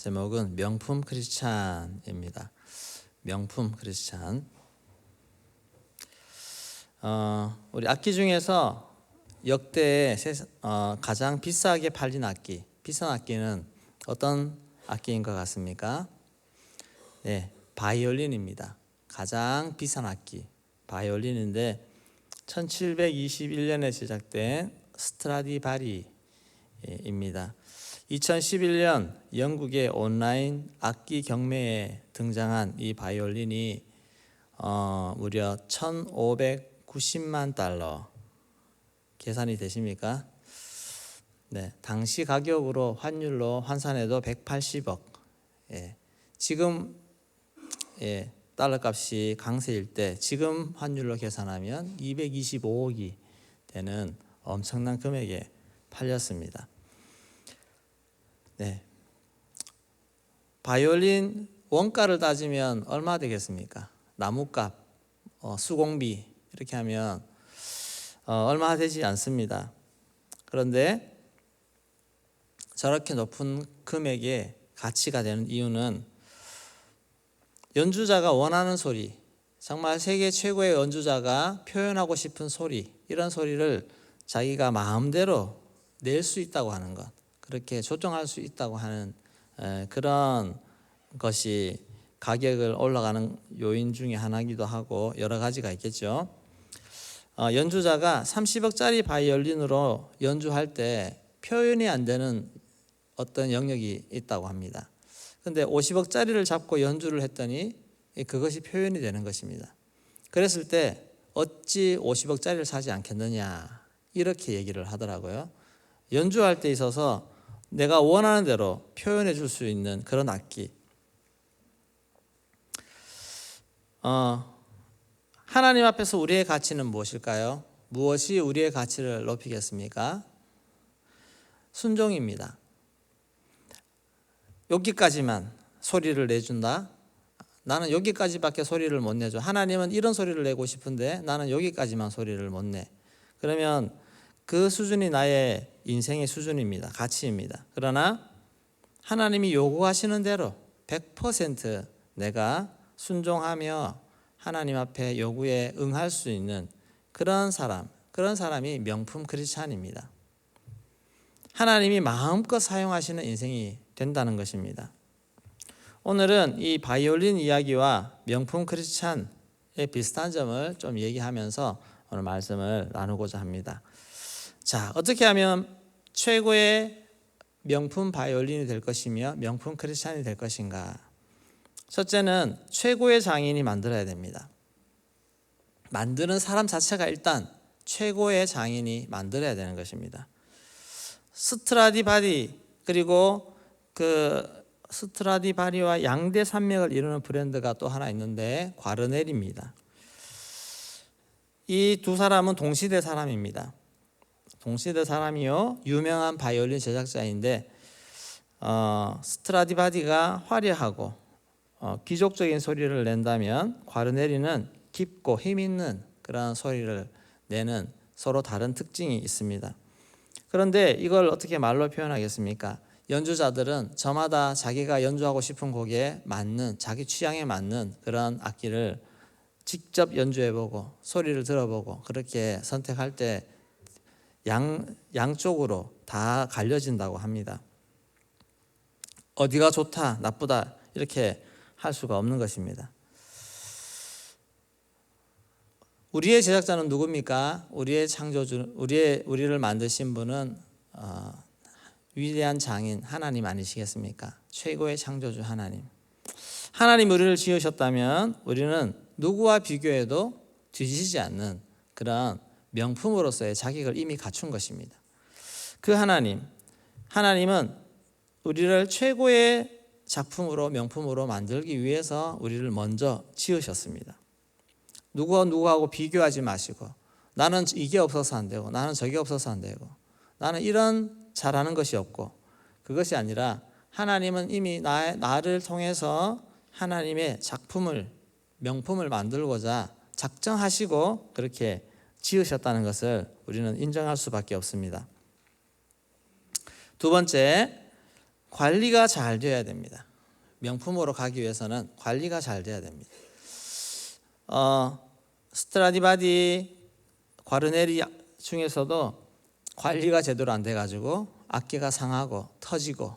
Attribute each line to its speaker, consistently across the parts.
Speaker 1: 제목은 명품 크리스찬입니다. 명품 크리스찬. 우리 악기 중에서 역대 가장 비싸게 팔린 악기, 비싼 악기는 어떤 악기인 것 같습니까? 네, 바이올린입니다. 가장 비싼 악기, 바이올린인데 1721년에 제작된 스트라디바리입니다. 2011년 영국의 온라인 악기 경매에 등장한 이 바이올린이 무려 1,590만 달러 계산이 되십니까? 네, 당시 가격으로 환율로 환산해도 180억. 지금 달러 값이 강세일 때 지금 환율로 계산하면 225억이 되는 엄청난 금액에 팔렸습니다. 네, 바이올린 원가를 따지면 얼마 되겠습니까? 나무값, 수공비 이렇게 하면 얼마 되지 않습니다. 그런데 저렇게 높은 금액의 가치가 되는 이유는 연주자가 원하는 소리, 정말 세계 최고의 연주자가 표현하고 싶은 소리, 이런 소리를 자기가 마음대로 낼 수 있다고 하는 것, 그렇게 조정할 수 있다고 하는 그런 것이 가격을 올라가는 요인 중에 하나이기도 하고 여러 가지가 있겠죠. 연주자가 30억짜리 바이올린으로 연주할 때 표현이 안 되는 어떤 영역이 있다고 합니다. 그런데 50억짜리를 잡고 연주를 했더니 그것이 표현이 되는 것입니다. 그랬을 때 어찌 50억짜리를 사지 않겠느냐 이렇게 얘기를 하더라고요. 연주할 때 있어서 내가 원하는 대로 표현해 줄 수 있는 그런 악기. 하나님 앞에서 우리의 가치는 무엇일까요? 무엇이 우리의 가치를 높이겠습니까? 순종입니다. 여기까지만 소리를 내준다. 나는 여기까지밖에 소리를 못 내줘. 하나님은 이런 소리를 내고 싶은데 나는 여기까지만 소리를 못 내. 그러면 그 수준이 나의 인생의 수준입니다. 가치입니다. 그러나 하나님이 요구하시는 대로 100% 내가 순종하며 하나님 앞에 요구에 응할 수 있는 그런 사람이 명품 크리스찬입니다. 하나님이 마음껏 사용하시는 인생이 된다는 것입니다. 오늘은 이 바이올린 이야기와 명품 크리스찬의 비슷한 점을 좀 얘기하면서 오늘 말씀을 나누고자 합니다. 자, 어떻게 하면 최고의 명품 바이올린이 될 것이며 명품 크리스찬이 될 것인가? 첫째는 최고의 장인이 만들어야 됩니다. 만드는 사람 자체가 일단 최고의 장인이 만들어야 되는 것입니다. 스트라디바리, 그리고 그 스트라디바리와 양대 산맥을 이루는 브랜드가 또 하나 있는데 과르넬입니다. 이 두 사람은 동시대 사람입니다. 동시대 사람이요, 유명한 바이올린 제작자인데 스트라디바리가 화려하고 귀족적인 소리를 낸다면 과르넬이는 깊고 힘 있는 그런 소리를 내는 서로 다른 특징이 있습니다. 그런데 이걸 어떻게 말로 표현하겠습니까? 연주자들은 저마다 자기가 연주하고 싶은 곡에 맞는, 자기 취향에 맞는 그런 악기를 직접 연주해보고 소리를 들어보고 그렇게 선택할 때 양쪽으로 다 갈려진다고 합니다. 어디가 좋다, 나쁘다 이렇게 할 수가 없는 것입니다. 우리의 제작자는 누굽니까? 우리의 창조주, 우리를 만드신 분은 위대한 장인 하나님 아니시겠습니까? 최고의 창조주 하나님. 하나님 우리를 지으셨다면 우리는 누구와 비교해도 뒤지지 않는 그런 명품으로서의 자격을 이미 갖춘 것입니다. 그 하나님은 우리를 최고의 작품으로, 명품으로 만들기 위해서 우리를 먼저 지으셨습니다. 누구하고 비교하지 마시고, 나는 이게 없어서 안 되고, 나는 저게 없어서 안 되고, 나는 이런 잘하는 것이 없고, 그것이 아니라 하나님은 이미 나를 통해서 하나님의 작품을, 명품을 만들고자 작정하시고 그렇게 지으셨다는 것을 우리는 인정할 수밖에 없습니다. 두 번째, 관리가 잘 돼야 됩니다. 명품으로 가기 위해서는 관리가 잘 돼야 됩니다. 스트라디바디, 과르네리 중에서도 관리가 제대로 안 돼가지고 악기가 상하고 터지고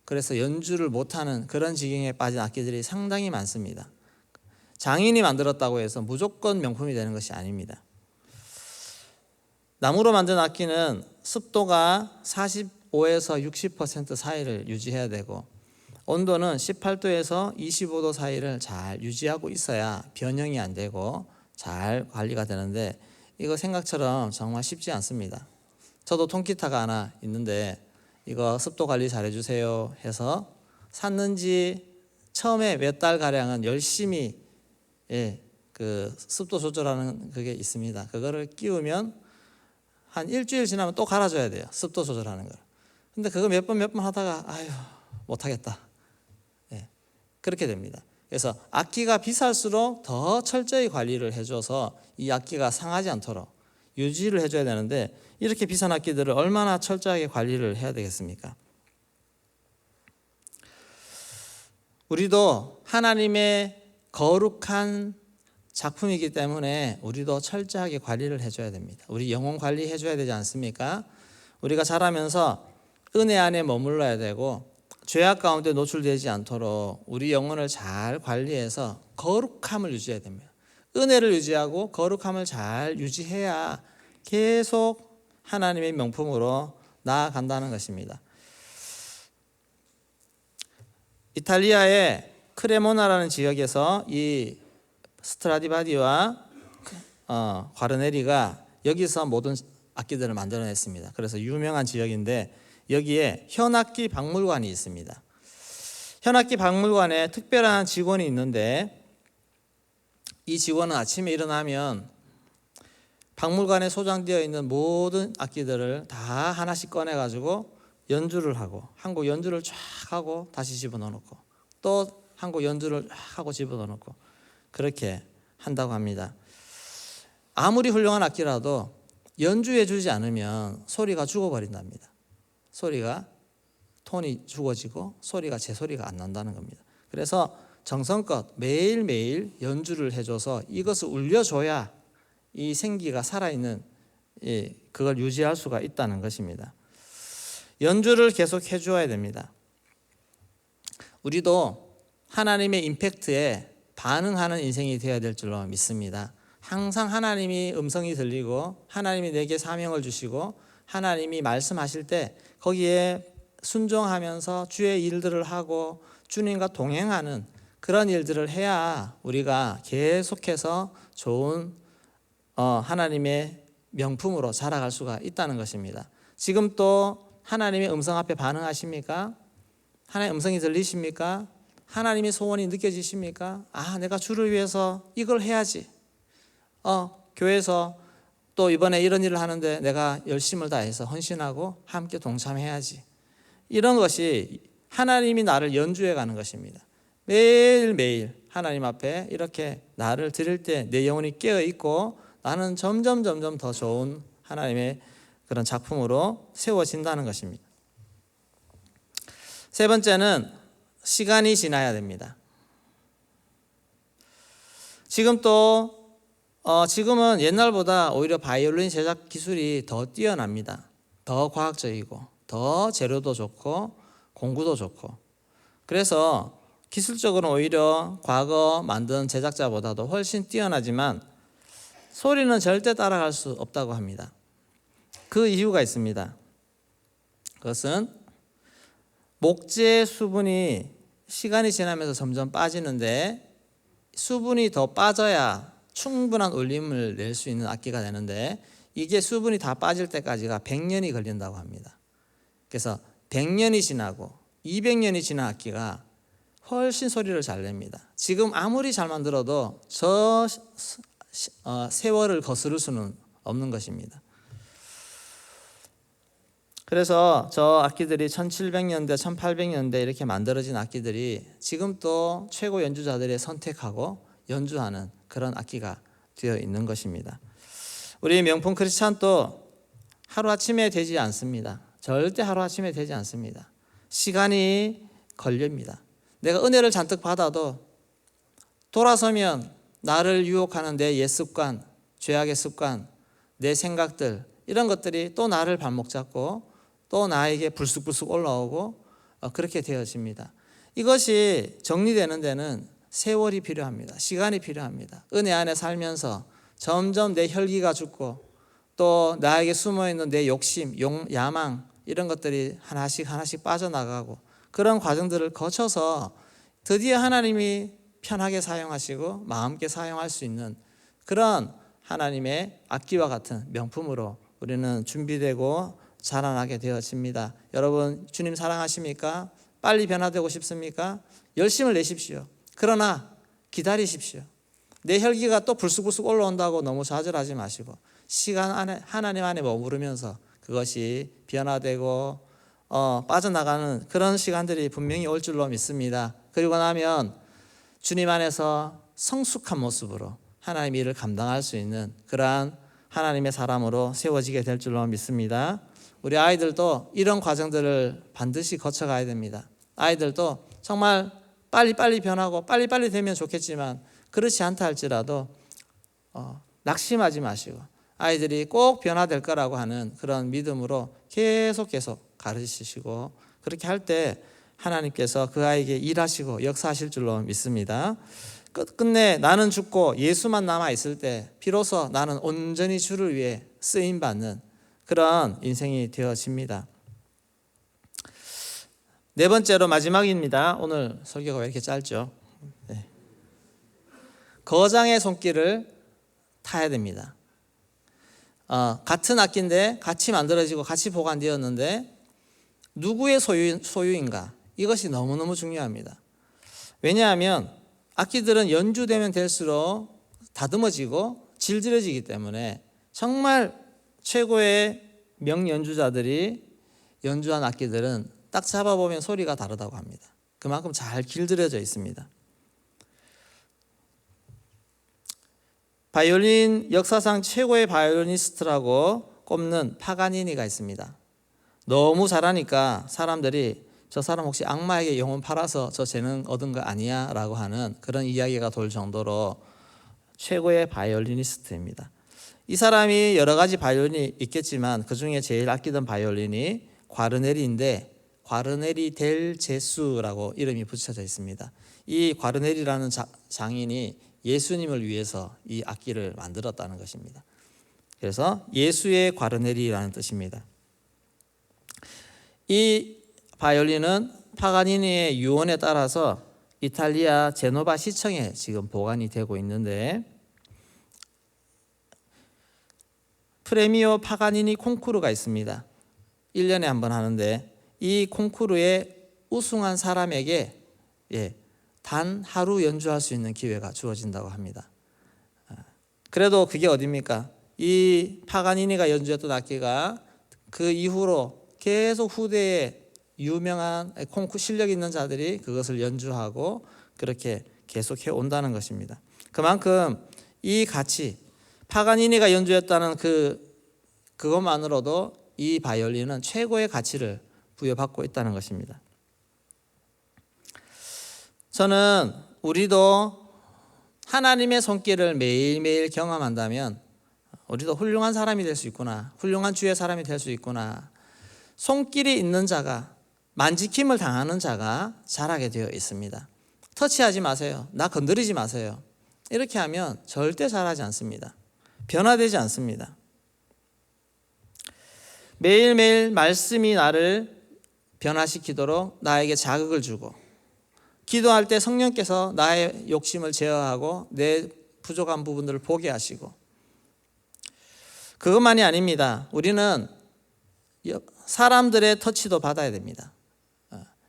Speaker 1: 그래서 연주를 못하는 그런 지경에 빠진 악기들이 상당히 많습니다. 장인이 만들었다고 해서 무조건 명품이 되는 것이 아닙니다. 나무로 만든 악기는 습도가 45에서 60% 사이를 유지해야 되고 온도는 18도에서 25도 사이를 잘 유지하고 있어야 변형이 안 되고 잘 관리가 되는데 이거 생각처럼 정말 쉽지 않습니다. 저도 통기타가 하나 있는데 이거 습도 관리 잘 해주세요 해서 샀는지 처음에 몇 달 가량은 열심히 그 습도 조절하는 그게 있습니다. 그거를 끼우면 한 일주일 지나면 또 갈아줘야 돼요. 습도 조절하는 걸. 근데 그거 몇 번 하다가 아유 못하겠다. 그렇게 됩니다. 그래서 악기가 비쌀수록 더 철저히 관리를 해줘서 이 악기가 상하지 않도록 유지를 해줘야 되는데 이렇게 비싼 악기들을 얼마나 철저하게 관리를 해야 되겠습니까? 우리도 하나님의 거룩한 작품이기 때문에 우리도 철저하게 관리를 해줘야 됩니다. 우리 영혼 관리해줘야 되지 않습니까? 우리가 자라면서 은혜 안에 머물러야 되고 죄악 가운데 노출되지 않도록 우리 영혼을 잘 관리해서 거룩함을 유지해야 됩니다. 은혜를 유지하고 거룩함을 잘 유지해야 계속 하나님의 명품으로 나아간다는 것입니다. 이탈리아의 크레모나라는 지역에서 이 스트라디바디와 과르네리가 여기서 모든 악기들을 만들어냈습니다. 그래서 유명한 지역인데 여기에 현악기 박물관이 있습니다. 현악기 박물관에 특별한 직원이 있는데 이 직원은 아침에 일어나면 박물관에 소장되어 있는 모든 악기들을 다 하나씩 꺼내가지고 연주를 하고 한 곡 연주를 쫙 하고 다시 집어넣고 또 한 곡 연주를 쫙 하고 집어넣고 그렇게 한다고 합니다. 아무리 훌륭한 악기라도 연주해 주지 않으면 소리가 죽어버린답니다. 소리가 톤이 죽어지고 소리가 제 소리가 안 난다는 겁니다. 그래서 정성껏 매일매일 연주를 해줘서 이것을 울려줘야 이 생기가 살아있는 그걸 유지할 수가 있다는 것입니다. 연주를 계속 해줘야 됩니다. 우리도 하나님의 임팩트에 반응하는 인생이 되어야 될 줄로 믿습니다. 항상 하나님이 음성이 들리고 하나님이 내게 사명을 주시고 하나님이 말씀하실 때 거기에 순종하면서 주의 일들을 하고 주님과 동행하는 그런 일들을 해야 우리가 계속해서 좋은 하나님의 명품으로 자라갈 수가 있다는 것입니다. 지금 또 하나님의 음성 앞에 반응하십니까? 하나님의 음성이 들리십니까? 하나님의 소원이 느껴지십니까? 내가 주를 위해서 이걸 해야지. 교회에서 또 이번에 이런 일을 하는데 내가 열심을 다해서 헌신하고 함께 동참해야지. 이런 것이 하나님이 나를 연주해 가는 것입니다. 매일매일 하나님 앞에 이렇게 나를 드릴 때 내 영혼이 깨어 있고 나는 점점 더 좋은 하나님의 그런 작품으로 세워진다는 것입니다. 세 번째는 시간이 지나야 됩니다. 지금은 옛날보다 오히려 바이올린 제작 기술이 더 뛰어납니다. 더 과학적이고 더 재료도 좋고 공구도 좋고 그래서 기술적으로 오히려 과거 만든 제작자보다도 훨씬 뛰어나지만 소리는 절대 따라갈 수 없다고 합니다. 그 이유가 있습니다. 그것은 목재 수분이 시간이 지나면서 점점 빠지는데 수분이 더 빠져야 충분한 울림을 낼 수 있는 악기가 되는데 이게 수분이 다 빠질 때까지가 100년이 걸린다고 합니다. 그래서 100년이 지나고 200년이 지난 악기가 훨씬 소리를 잘 냅니다. 지금 아무리 잘 만들어도 저 세월을 거스를 수는 없는 것입니다. 그래서 저 악기들이 1700년대, 1800년대 이렇게 만들어진 악기들이 지금 또 최고 연주자들이 선택하고 연주하는 그런 악기가 되어 있는 것입니다. 우리 명품 크리스찬도 하루아침에 되지 않습니다. 절대 하루아침에 되지 않습니다. 시간이 걸립니다. 내가 은혜를 잔뜩 받아도 돌아서면 나를 유혹하는 내 옛 습관, 죄악의 습관, 내 생각들, 이런 것들이 또 나를 발목 잡고 또 나에게 불쑥불쑥 올라오고 그렇게 되어집니다. 이것이 정리되는 데는 세월이 필요합니다. 시간이 필요합니다. 은혜 안에 살면서 점점 내 혈기가 죽고 또 나에게 숨어있는 내 욕심, 야망, 이런 것들이 하나씩 빠져나가고 그런 과정들을 거쳐서 드디어 하나님이 편하게 사용하시고 마음껏 사용할 수 있는 그런 하나님의 악기와 같은 명품으로 우리는 준비되고 자라나게 되어집니다. 여러분, 주님 사랑하십니까? 빨리 변화되고 싶습니까? 열심을 내십시오. 그러나 기다리십시오. 내 혈기가 또 불쑥불쑥 올라온다고 너무 좌절하지 마시고 시간 안에 하나님 안에 머무르면서 그것이 변화되고 빠져나가는 그런 시간들이 분명히 올 줄로 믿습니다. 그리고 나면 주님 안에서 성숙한 모습으로 하나님 일을 감당할 수 있는 그러한 하나님의 사람으로 세워지게 될 줄로 믿습니다. 우리 아이들도 이런 과정들을 반드시 거쳐가야 됩니다. 아이들도 정말 빨리빨리 변하고 빨리빨리 되면 좋겠지만 그렇지 않다 할지라도 낙심하지 마시고 아이들이 꼭 변화될 거라고 하는 그런 믿음으로 계속 가르치시고 그렇게 할 때 하나님께서 그 아이에게 일하시고 역사하실 줄로 믿습니다. 끝내 나는 죽고 예수만 남아 있을 때 비로소 나는 온전히 주를 위해 쓰임 받는 그런 인생이 되어집니다. 네 번째로 마지막입니다. 오늘 설교가 왜 이렇게 짧죠? 네. 거장의 손길을 타야 됩니다. 같은 악기인데 같이 만들어지고 같이 보관되었는데 누구의 소유인가? 이것이 너무너무 중요합니다. 왜냐하면 악기들은 연주되면 될수록 다듬어지고 질들어지기 때문에 정말 최고의 명연주자들이 연주한 악기들은 딱 잡아보면 소리가 다르다고 합니다. 그만큼 잘 길들여져 있습니다. 바이올린 역사상 최고의 바이올리니스트라고 꼽는 파가니니가 있습니다. 너무 잘하니까 사람들이 저 사람 혹시 악마에게 영혼 팔아서 저 재능 얻은 거 아니야? 라고 하는 그런 이야기가 돌 정도로 최고의 바이올리니스트입니다. 이 사람이 여러 가지 바이올린이 있겠지만 그중에 제일 아끼던 바이올린이 과르네리인데 과르네리 델 제수라고 이름이 붙여져 있습니다. 이 과르네리라는 장인이 예수님을 위해서 이 악기를 만들었다는 것입니다. 그래서 예수의 과르네리라는 뜻입니다. 이 바이올린은 파가니니의 유언에 따라서 이탈리아 제노바 시청에 지금 보관이 되고 있는데 프레미오 파가니니 콩쿠르가 있습니다. 1년에 한 번 하는데 이 콩쿠르에 우승한 사람에게 단 하루 연주할 수 있는 기회가 주어진다고 합니다. 그래도 그게 어딥니까? 이 파가니니가 연주했던 악기가 그 이후로 계속 후대에 유명한 실력 있는 자들이 그것을 연주하고 그렇게 계속해 온다는 것입니다. 그만큼 이 가치, 파가니니가 연주했다는 그것만으로도 이 바이올린은 최고의 가치를 부여받고 있다는 것입니다. 저는 우리도 하나님의 손길을 매일매일 경험한다면 우리도 훌륭한 사람이 될 수 있구나, 훌륭한 주의 사람이 될 수 있구나. 손길이 있는 자가, 만지킴을 당하는 자가 자라게 되어 있습니다. 터치하지 마세요. 나 건드리지 마세요. 이렇게 하면 절대 자라지 않습니다. 변화되지 않습니다. 매일매일 말씀이 나를 변화시키도록 나에게 자극을 주고 기도할 때 성령께서 나의 욕심을 제어하고 내 부족한 부분들을 보게 하시고 그것만이 아닙니다. 우리는 사람들의 터치도 받아야 됩니다.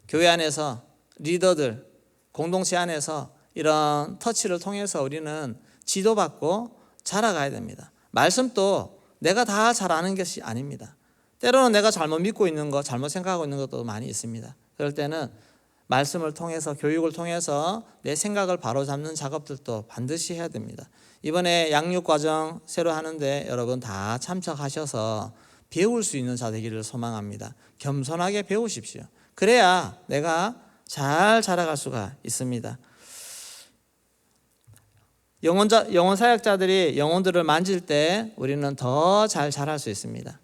Speaker 1: 교회 안에서 리더들, 공동체 안에서 이런 터치를 통해서 우리는 지도받고 자라가야 됩니다. 말씀도 내가 다 잘 아는 것이 아닙니다. 때로는 내가 잘못 믿고 있는 것, 잘못 생각하고 있는 것도 많이 있습니다. 그럴 때는 말씀을 통해서, 교육을 통해서 내 생각을 바로잡는 작업들도 반드시 해야 됩니다. 이번에 양육과정 새로 하는데 여러분 다 참석하셔서 배울 수 있는 자 되기를 소망합니다. 겸손하게 배우십시오. 그래야 내가 잘 자라갈 수가 있습니다. 영혼 사역자들이 영혼들을 만질 때 우리는 더 잘 자랄 수 있습니다.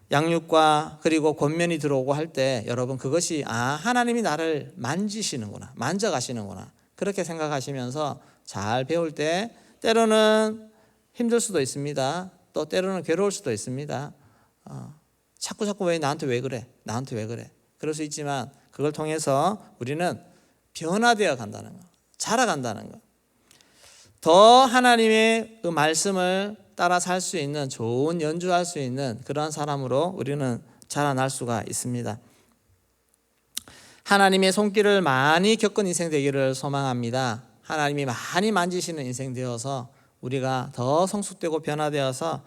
Speaker 1: 양육과 그리고 권면이 들어오고 할 때 여러분 그것이 하나님이 나를 만지시는구나, 만져가시는구나 그렇게 생각하시면서 잘 배울 때 때로는 힘들 수도 있습니다. 또 때로는 괴로울 수도 있습니다. 자꾸 왜 나한테 왜 그래? 그럴 수 있지만 그걸 통해서 우리는 변화되어 간다는 거, 자라간다는 거. 더 하나님의 그 말씀을 따라 살 수 있는, 좋은 연주할 수 있는 그런 사람으로 우리는 자라날 수가 있습니다. 하나님의 손길을 많이 겪은 인생 되기를 소망합니다. 하나님이 많이 만지시는 인생 되어서 우리가 더 성숙되고 변화되어서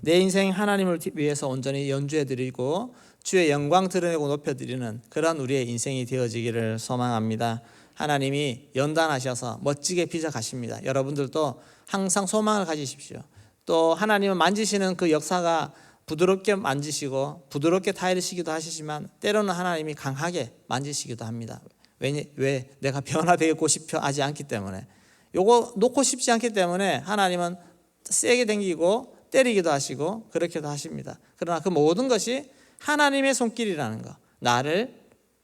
Speaker 1: 내 인생 하나님을 위해서 온전히 연주해드리고 주의 영광 드러내고 높여드리는 그런 우리의 인생이 되어지기를 소망합니다. 하나님이 연단하셔서 멋지게 빚어가십니다. 여러분들도 항상 소망을 가지십시오. 또 하나님은 만지시는 그 역사가 부드럽게 만지시고 부드럽게 타이르시기도 하시지만 때로는 하나님이 강하게 만지시기도 합니다. 왜? 내가 변화되고 싶어 하지 않기 때문에, 요거 놓고 싶지 않기 때문에 하나님은 세게 당기고 때리기도 하시고 그렇게도 하십니다. 그러나 그 모든 것이 하나님의 손길이라는 거, 나를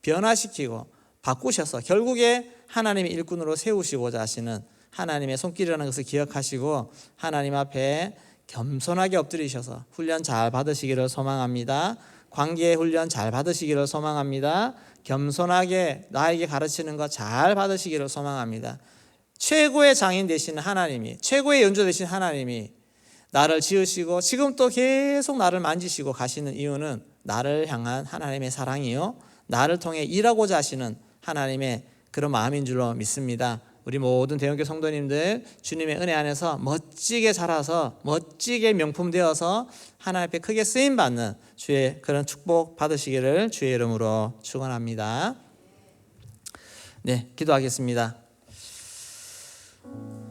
Speaker 1: 변화시키고 바꾸셔서 결국에 하나님의 일꾼으로 세우시고자 하시는 하나님의 손길이라는 것을 기억하시고 하나님 앞에 겸손하게 엎드리셔서 훈련 잘 받으시기를 소망합니다. 관계의 훈련 잘 받으시기를 소망합니다. 겸손하게 나에게 가르치는 거 잘 받으시기를 소망합니다. 최고의 장인 되시는 하나님이, 최고의 연주 되신 하나님이 나를 지으시고 지금 또 계속 나를 만지시고 가시는 이유는 나를 향한 하나님의 사랑이요, 나를 통해 일하고자 하시는 하나님의 그런 마음인 줄로 믿습니다. 우리 모든 대형교 성도님들 주님의 은혜 안에서 멋지게 자라서 멋지게 명품 되어서 하나님 앞에 크게 쓰임받는 주의 그런 축복 받으시기를 주의 이름으로 축원합니다. 네, 기도하겠습니다.